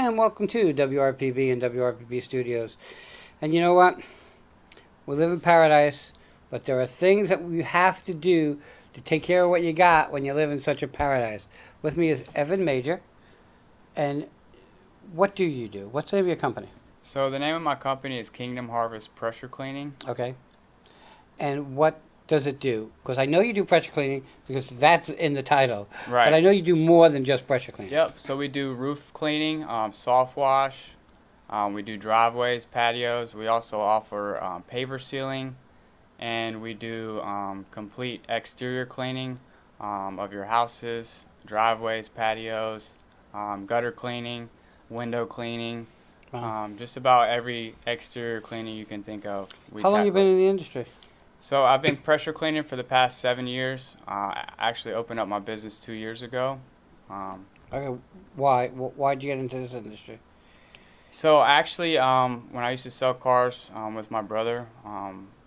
And welcome to WRPB and WRPB Studios. And you know what? We live in paradise, but there are things that you have to do to take care of what you got when you live in such a paradise. With me is Evan Major. And what do you do? What's the name of your company? So the name of my company is Kingdom Harvest Pressure Cleaning. Okay. And what does it do? Because I know you do pressure cleaning because that's in the title. Right. But I know you do more than just pressure cleaning. Yep. So we do roof cleaning, soft wash. We do driveways, patios. We also offer paver sealing, and we do complete exterior cleaning of your houses, driveways, patios, gutter cleaning, window cleaning. Wow. Just about every exterior cleaning you can think of. How long have you been in the industry? So I've been pressure cleaning for the past 7 years. I actually opened up my business 2 years ago. Okay. Why? Why'd you get into this industry? So actually, when I used to sell cars with my brother,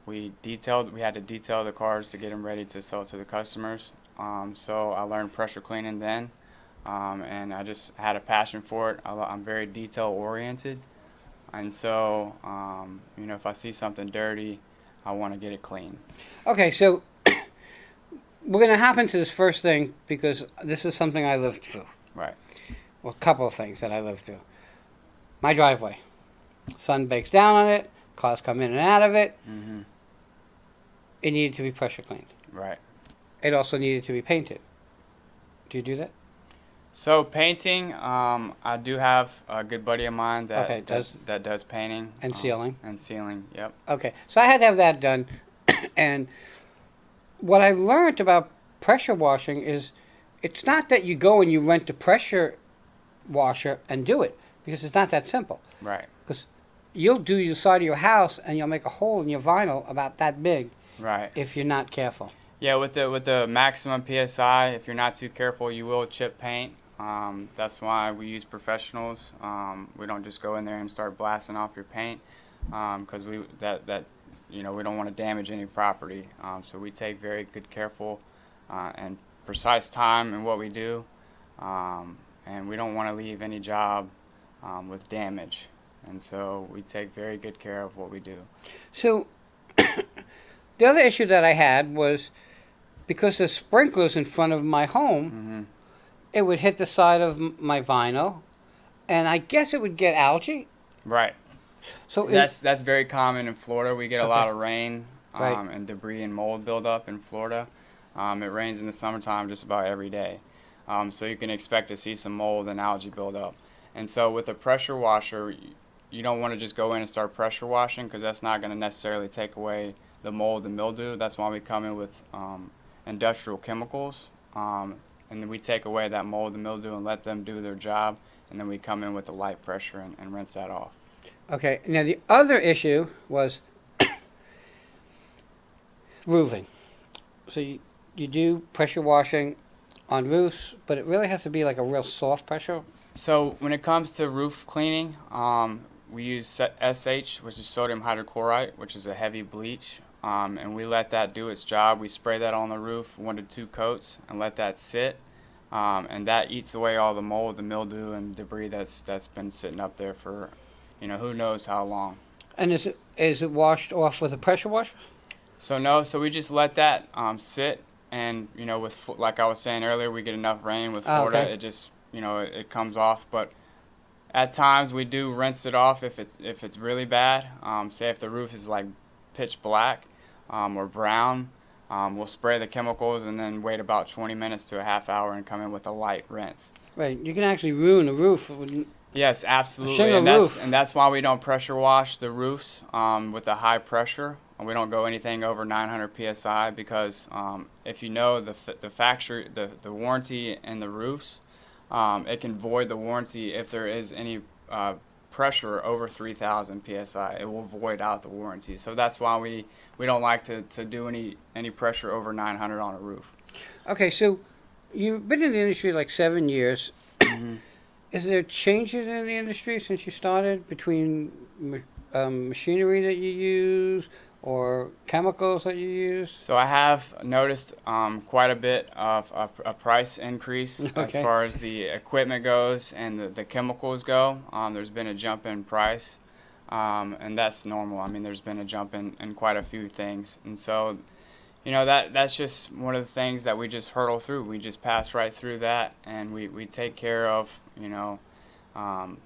we had to detail the cars to get them ready to sell to the customers. So I learned pressure cleaning then, and I just had a passion for it. I'm very detail oriented, and so if I see something dirty, I want to get it clean. Okay, so we're going to hop into this first thing because this is something I lived through. Right. Well, a couple of things that I lived through. My driveway. Sun bakes down on it. Cars come in and out of it. Mm-hmm. It needed to be pressure cleaned. Right. It also needed to be painted. Do you do that? So painting, I do have a good buddy of mine that does painting and sealing. And sealing, yep. Okay, so I had to have that done, and what I learned about pressure washing is, it's not that you go and you rent a pressure washer and do it, because it's not that simple. Right. Because you'll do the side of your house and you'll make a hole in your vinyl about that big. Right. If you're not careful. Yeah, with the maximum PSI, if you're not too careful, you will chip paint. That's why we use professionals. We don't just go in there and start blasting off your paint, because we don't want to damage any property. So we take very good, careful, and precise time in what we do, and we don't want to leave any job with damage. And so we take very good care of what we do. So the other issue that I had was, because there's sprinklers in front of my home, Mm-hmm. it would hit the side of my vinyl, and I guess it would get algae. Right. So that's very common in Florida. We get a lot of rain Right. and debris and mold buildup in Florida. It rains in the summertime just about every day. So you can expect to see some mold and algae buildup. And so with a pressure washer, you don't want to just go in and start pressure washing, because that's not going to necessarily take away the mold and mildew. That's why we come in with industrial chemicals, and then we take away that mold and mildew and let them do their job, and then we come in with the light pressure and rinse that off. Okay, now the other issue was roofing. So you do pressure washing on roofs, but it really has to be like a real soft pressure. So when it comes to roof cleaning, we use SH, which is sodium hydrochloride, which is a heavy bleach. And we let that do its job. We spray that on the roof, 1 to 2 coats, and let that sit. And that eats away all the mold, the mildew, and debris that's been sitting up there for, who knows how long. And is it washed off with a pressure washer? So no, so we just let that sit, and like I was saying earlier, we get enough rain with Florida. Okay. It just it comes off, but at times we do rinse it off if it's really bad. Say if the roof is like pitch black or brown, we'll spray the chemicals and then wait about 20 minutes to a half hour and come in with a light rinse. Right, you can actually ruin a roof. Yes, absolutely, shingle roof. And that's why we don't pressure wash the roofs with a high pressure. We don't go anything over 900 psi, because if the warranty in the roofs, it can void the warranty if there is any pressure over 3,000 psi. It will void out the warranty. So that's why we don't like to do any pressure over 900 on a roof. Okay, so you've been in the industry like 7 years. Mm-hmm. Is there changes in the industry since you started, between machinery that you use, or chemicals that you use? So I have noticed quite a bit of a price increase as Okay. far as the equipment goes and the chemicals go. There's been a jump in price, and that's normal. I mean, there's been a jump in quite a few things, and so that's just one of the things that we just hurdle through. We just pass right through that, and we take care of um,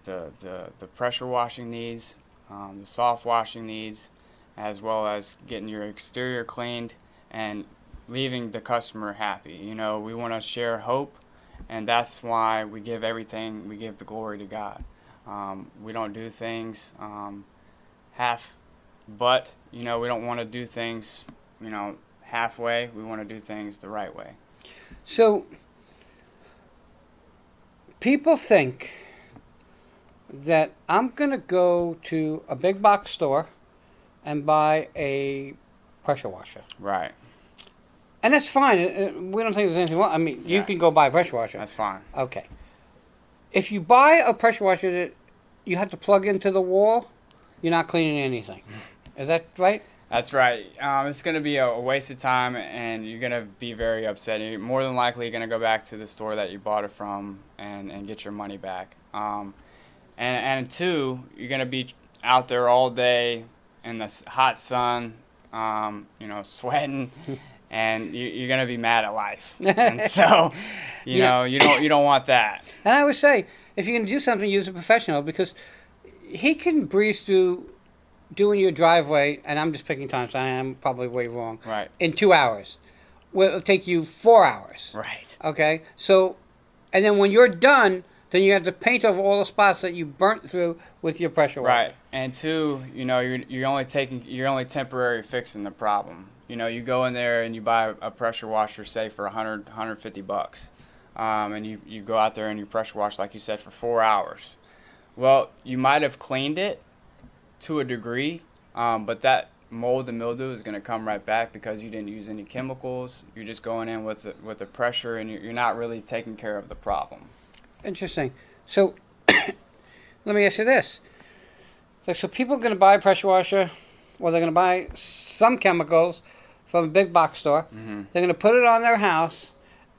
the pressure washing needs, the soft washing needs, as well as getting your exterior cleaned and leaving the customer happy. We want to share hope, and that's why we give everything. We give the glory to God. We don't do things half, but we don't want to do things halfway. We want to do things the right way. So, people think that I'm going to go to a big box store and buy a pressure washer. Right. And that's fine. We don't think there's anything wrong. I mean, you Yeah. can go buy a pressure washer. That's fine. Okay. If you buy a pressure washer that you have to plug into the wall, you're not cleaning anything. Is that right? That's right. It's going to be a waste of time, and you're going to be very upset. You're more than likely going to go back to the store that you bought it from and get your money back. And two, you're going to be out there all day in the hot sun, sweating, and you're going to be mad at life. And so, you don't want that. And I always say, if you're going to do something, use a professional, because he can breeze through doing your driveway, and I'm just picking time, so I am probably way wrong, Right. in 2 hours. Well, it'll take you 4 hours. Right. Okay? So, and then when you're done, then you have to paint over all the spots that you burnt through with your pressure washer. Right. And two, you're only temporary fixing the problem. You go in there and you buy a pressure washer, say for $150, and you go out there and you pressure wash, like you said, for 4 hours. Well, you might have cleaned it to a degree, but that mold and mildew is going to come right back because you didn't use any chemicals. You're just going in with the pressure, and you're not really taking care of the problem. Interesting. So, let me ask you this. So people are going to buy a pressure washer, or they're going to buy some chemicals from a big box store. Mm-hmm. They're going to put it on their house,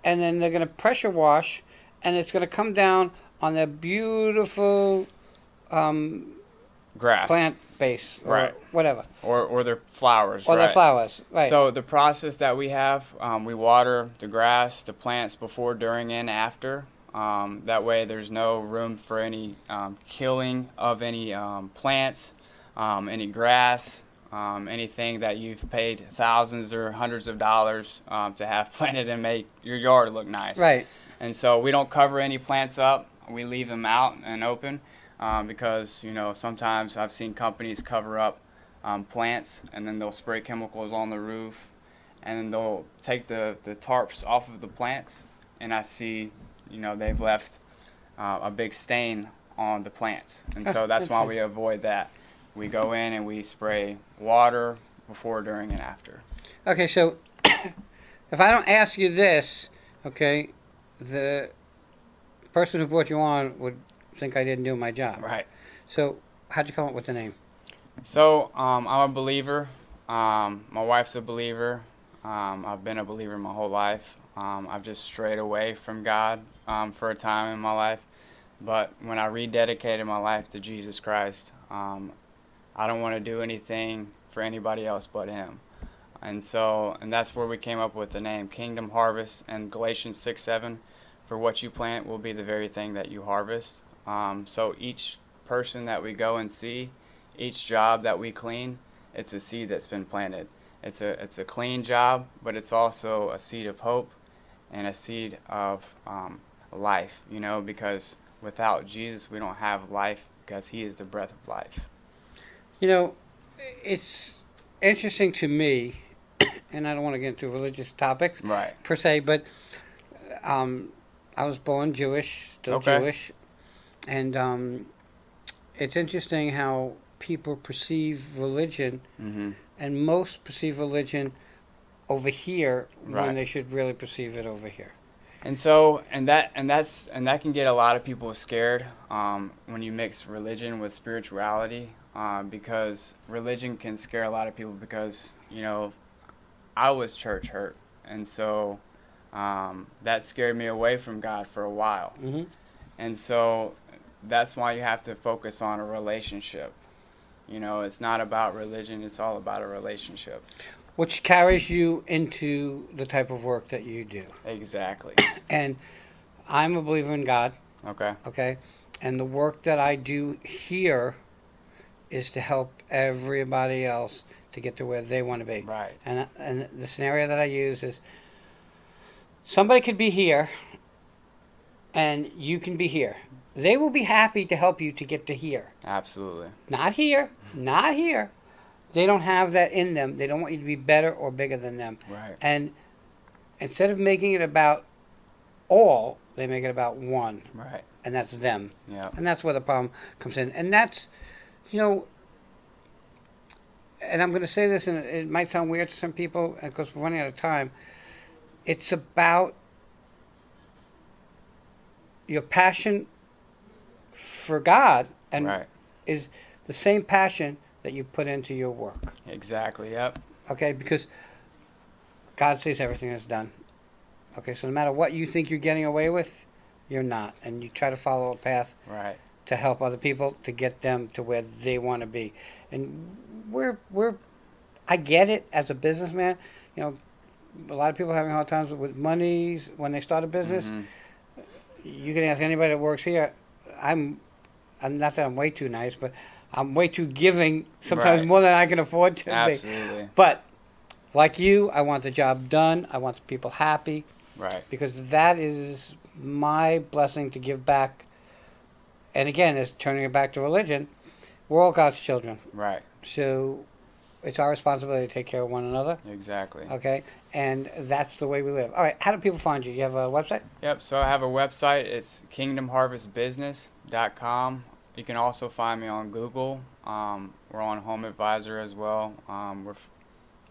and then they're going to pressure wash, and it's going to come down on their beautiful Grass. plant base, or Right. whatever. Or their flowers. Or right. their flowers. Right. So the process that we have, we water the grass, the plants before, during, and after. That way there's no room for any killing of any plants, any grass, anything that you've paid thousands or hundreds of dollars to have planted and make your yard look nice. Right. And so we don't cover any plants up. We leave them out and open because, sometimes I've seen companies cover up plants, and then they'll spray chemicals on the roof, and then they'll take the tarps off of the plants, and I see they've left a big stain on the plants. And so that's why we avoid that. We go in and we spray water before, during, and after. Okay, so if I don't ask you this, okay, the person who brought you on would think I didn't do my job. Right. So how'd you come up with the name? So I'm a believer. My wife's a believer. I've been a believer my whole life. I've just strayed away from God for a time in my life. But when I rededicated my life to Jesus Christ, I don't want to do anything for anybody else but Him. And that's where we came up with the name Kingdom Harvest, and Galatians 6:7, for what you plant will be the very thing that you harvest. So each person that we go and see, each job that we clean, it's a seed that's been planted. It's a clean job, but it's also a seed of hope and a seed of life, because without Jesus we don't have life, because He is the breath of life. It's interesting to me, and I don't want to get into religious topics Right. per se, but I was born Jewish, still Okay. Jewish, and it's interesting how people perceive religion, Mm-hmm. and most perceive religion over here Right. when they should really perceive it over here. And that can get a lot of people scared when you mix religion with spirituality. because religion can scare a lot of people because, you know, I was church hurt. And so that scared me away from God for a while. Mm-hmm. And so that's why you have to focus on a relationship. You know, it's not about religion, it's all about a relationship. Which carries you into the type of work that you do. Exactly. And I'm a believer in God, Okay. okay? And the work that I do here is to help everybody else to get to where they want to be. Right. And the scenario that I use is somebody could be here and you can be here. They will be happy to help you to get to here. Absolutely. Not here, not here. They don't have that in them. They don't want you to be better or bigger than them. Right. And instead of making it about all, they make it about one. Right. And that's them. Yeah. And that's where the problem comes in. And that's, you know, and I'm going to say this, and it might sound weird to some people because we're running out of time. It's about your passion for God, and Right. is the same passion that you put into your work. Exactly. Yep. Okay, because God sees everything that's done. Okay, so no matter what you think you're getting away with, you're not, and you try to follow a path Right. to help other people to get them to where they want to be. And I get it as a businessman. You know, a lot of people are having hard times with money when they start a business. Mhm. You can ask anybody that works here. I'm not that I'm way too nice, but I'm way too giving. Sometimes Right. more than I can afford to be. Absolutely. But like you, I want the job done. I want the people happy Right. because that is my blessing to give back. And again, it's turning it back to religion. We're all God's children, Right. so it's our responsibility to take care of one another. Exactly. Okay, and that's the way we live. All right, how do people find you? You have a website? Yep. So I have a website. It's kingdomharvestbusiness.com. You can also find me on Google. We're on Home Advisor as well. We're,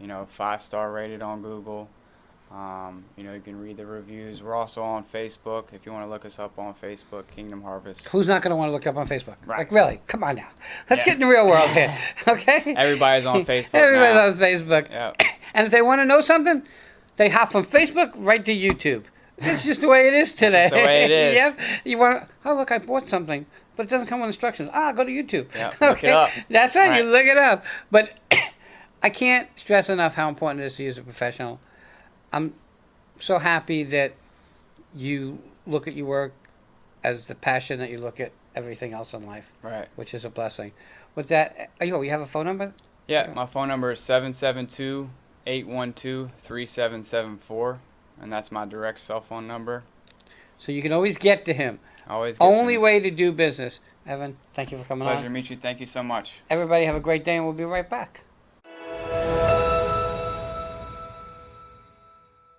5-star rated on Google. You can read the reviews. We're also on Facebook. If you want to look us up on Facebook, Kingdom Harvest. Who's not going to want to look up on Facebook? Right. Like, really? Come on now. Let's Yeah. get in the real world here, okay? Everybody's on Facebook Everybody's now. on Facebook. Yep. And if they want to know something, they hop from Facebook right to YouTube. It's just the way it is today. just the way it is. Yep. You want? Oh, look, I bought something, but it doesn't come with instructions. Go to YouTube. Yep, look it up. That's right. You Right. look it up. But I can't stress enough how important it is to use a professional. I'm so happy that you look at your work as the passion that you look at everything else in life, Right. which is a blessing. With that, you have a phone number? Yeah, my phone number is 772-812-3774, and that's my direct cell phone number. So you can always get to him. Always get to Only me. way to do business. Evan, thank you for coming Pleasure to on. meet you. Thank you so much. Everybody have a great day, and we'll be right back.